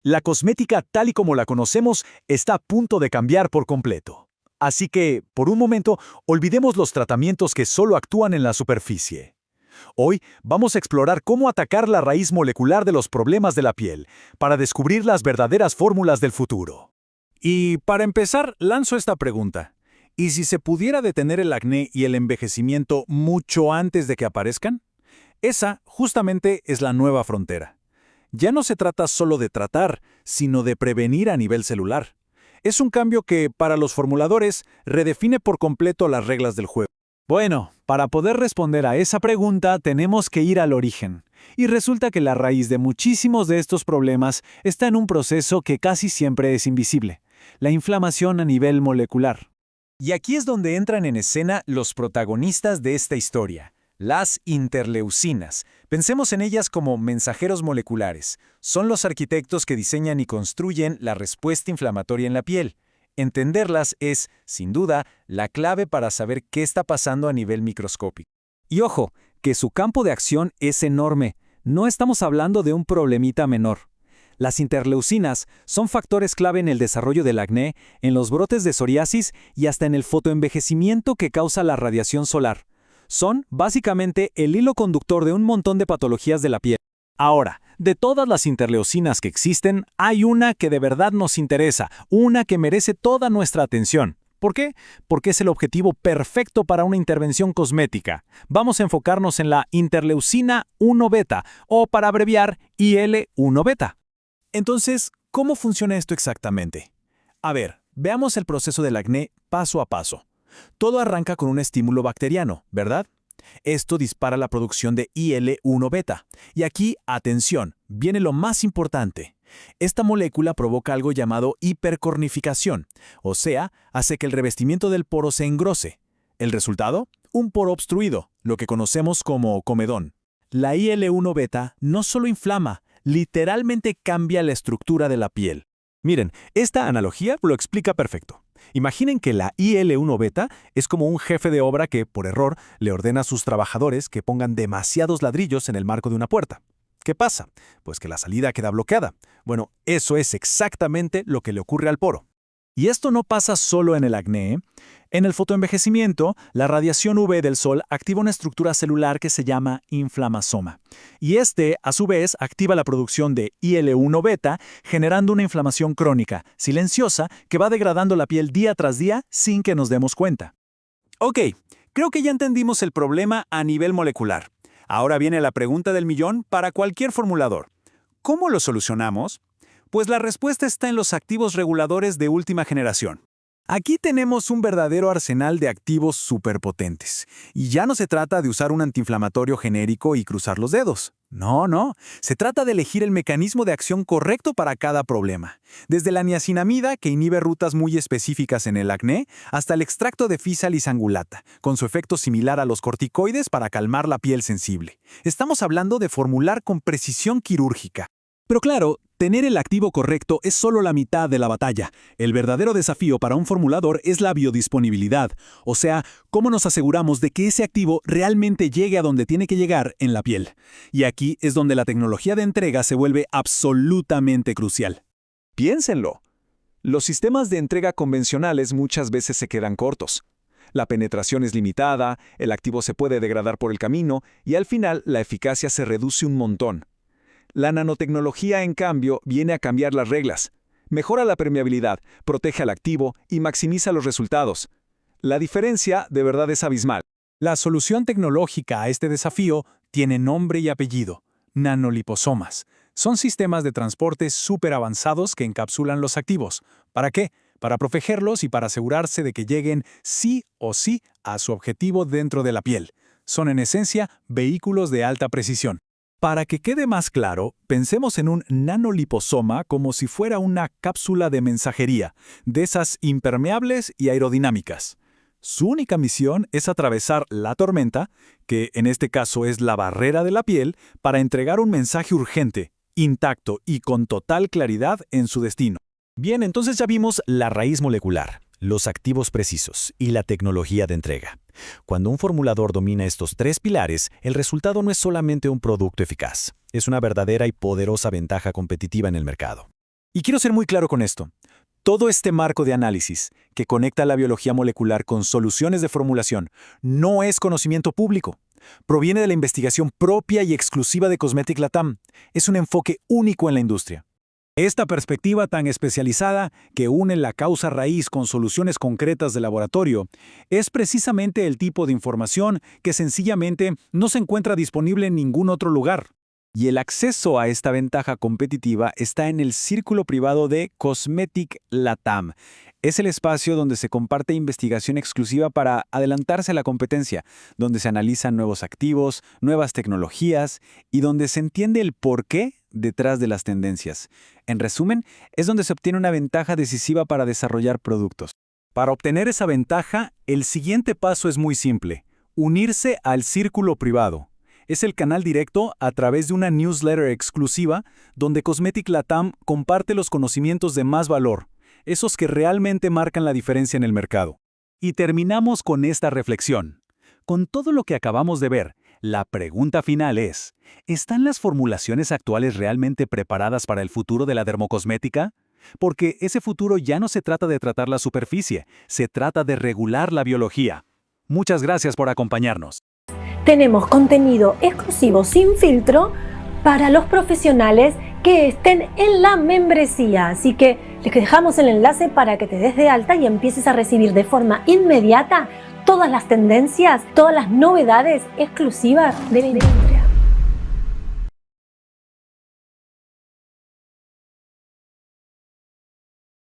La cosmética tal y como la conocemos está a punto de cambiar por completo. Así que, por un momento, olvidemos los tratamientos que solo actúan en la superficie. Hoy vamos a explorar cómo atacar la raíz molecular de los problemas de la piel, para descubrir las verdaderas fórmulas del futuro. Y para empezar, lanzo esta pregunta. ¿Y si se pudiera detener el acné y el envejecimiento mucho antes de que aparezcan? Esa, justamente, es la nueva frontera. Ya no se trata solo de tratar, sino de prevenir a nivel celular. Es un cambio que, para los formuladores, redefine por completo las reglas del juego. Bueno, para poder responder a esa pregunta tenemos que ir al origen. Y resulta que la raíz de muchísimos de estos problemas está en un proceso que casi siempre es invisible: la inflamación a nivel molecular. Y aquí es donde entran en escena los protagonistas de esta historia, las interleucinas. Pensemos en ellas como mensajeros moleculares. Son los arquitectos que diseñan y construyen la respuesta inflamatoria en la piel. Entenderlas es, sin duda, la clave para saber qué está pasando a nivel microscópico. Y ojo, que su campo de acción es enorme. No estamos hablando de un problemita menor. Las interleucinas son factores clave en el desarrollo del acné, en los brotes de psoriasis y hasta en el fotoenvejecimiento que causa la radiación solar. Son, básicamente, el hilo conductor de un montón de patologías de la piel. Ahora, de todas las interleucinas que existen, hay una que de verdad nos interesa, una que merece toda nuestra atención. ¿Por qué? Porque es el objetivo perfecto para una intervención cosmética. Vamos a enfocarnos en la interleucina 1 beta, o para abreviar, IL-1 beta. Entonces, ¿cómo funciona esto exactamente? A ver, veamos el proceso del acné paso a paso. Todo arranca con un estímulo bacteriano, ¿verdad? Esto dispara la producción de IL-1 beta. Y aquí, atención, viene lo más importante. Esta molécula provoca algo llamado hipercornificación, o sea, hace que el revestimiento del poro se engrose. ¿El resultado? Un poro obstruido, lo que conocemos como comedón. La IL-1 beta no solo inflama, literalmente cambia la estructura de la piel. Miren, esta analogía lo explica perfecto. Imaginen que la IL-1 beta es como un jefe de obra que, por error, le ordena a sus trabajadores que pongan demasiados ladrillos en el marco de una puerta. ¿Qué pasa? Pues que la salida queda bloqueada. Bueno, eso es exactamente lo que le ocurre al poro. Y esto no pasa solo en el acné, ¿eh? En el fotoenvejecimiento, la radiación UV del sol activa una estructura celular que se llama inflamasoma. Y este, a su vez, activa la producción de IL-1 beta, generando una inflamación crónica, silenciosa, que va degradando la piel día tras día sin que nos demos cuenta. Ok, creo que ya entendimos el problema a nivel molecular. Ahora viene la pregunta del millón para cualquier formulador. ¿Cómo lo solucionamos? Pues la respuesta está en los activos reguladores de última generación. Aquí tenemos un verdadero arsenal de activos superpotentes. Y ya no se trata de usar un antiinflamatorio genérico y cruzar los dedos. No. Se trata de elegir el mecanismo de acción correcto para cada problema. Desde la niacinamida, que inhibe rutas muy específicas en el acné, hasta el extracto de Physalis angulata, con su efecto similar a los corticoides para calmar la piel sensible. Estamos hablando de formular con precisión quirúrgica. Pero claro, tener el activo correcto es solo la mitad de la batalla. El verdadero desafío para un formulador es la biodisponibilidad, o sea, cómo nos aseguramos de que ese activo realmente llegue a donde tiene que llegar en la piel. Y aquí es donde la tecnología de entrega se vuelve absolutamente crucial. Piénsenlo. Los sistemas de entrega convencionales muchas veces se quedan cortos. La penetración es limitada, el activo se puede degradar por el camino y al final la eficacia se reduce un montón. La nanotecnología, en cambio, viene a cambiar las reglas. Mejora la permeabilidad, protege al activo y maximiza los resultados. La diferencia de verdad es abismal. La solución tecnológica a este desafío tiene nombre y apellido: nanoliposomas. Son sistemas de transporte súper avanzados que encapsulan los activos. ¿Para qué? Para protegerlos y para asegurarse de que lleguen sí o sí a su objetivo dentro de la piel. Son en esencia vehículos de alta precisión. Para que quede más claro, pensemos en un nanoliposoma como si fuera una cápsula de mensajería, de esas impermeables y aerodinámicas. Su única misión es atravesar la tormenta, que en este caso es la barrera de la piel, para entregar un mensaje urgente, intacto y con total claridad en su destino. Bien, entonces ya vimos la raíz molecular, los activos precisos y la tecnología de entrega. Cuando un formulador domina estos tres pilares, el resultado no es solamente un producto eficaz, es una verdadera y poderosa ventaja competitiva en el mercado. Y quiero ser muy claro con esto. Todo este marco de análisis que conecta la biología molecular con soluciones de formulación no es conocimiento público. Proviene de la investigación propia y exclusiva de Cosmetic Latam. Es un enfoque único en la industria. Esta perspectiva tan especializada que une la causa raíz con soluciones concretas de laboratorio es precisamente el tipo de información que sencillamente no se encuentra disponible en ningún otro lugar. Y el acceso a esta ventaja competitiva está en el círculo privado de Cosmetic Latam. Es el espacio donde se comparte investigación exclusiva para adelantarse a la competencia, donde se analizan nuevos activos, nuevas tecnologías y donde se entiende el porqué detrás de las tendencias. En resumen, es donde se obtiene una ventaja decisiva para desarrollar productos. Para obtener esa ventaja, el siguiente paso es muy simple: unirse al círculo privado. Es el canal directo a través de una newsletter exclusiva donde Cosmetic Latam comparte los conocimientos de más valor, esos que realmente marcan la diferencia en el mercado. Y terminamos con esta reflexión. Con todo lo que acabamos de ver, la pregunta final es: ¿están las formulaciones actuales realmente preparadas para el futuro de la dermocosmética? Porque ese futuro ya no se trata de tratar la superficie, se trata de regular la biología. Muchas gracias por acompañarnos. Tenemos contenido exclusivo sin filtro para los profesionales que estén en la membresía. Así que les dejamos el enlace para que te des de alta y empieces a recibir de forma inmediata todas las tendencias, todas las novedades exclusivas de la industria.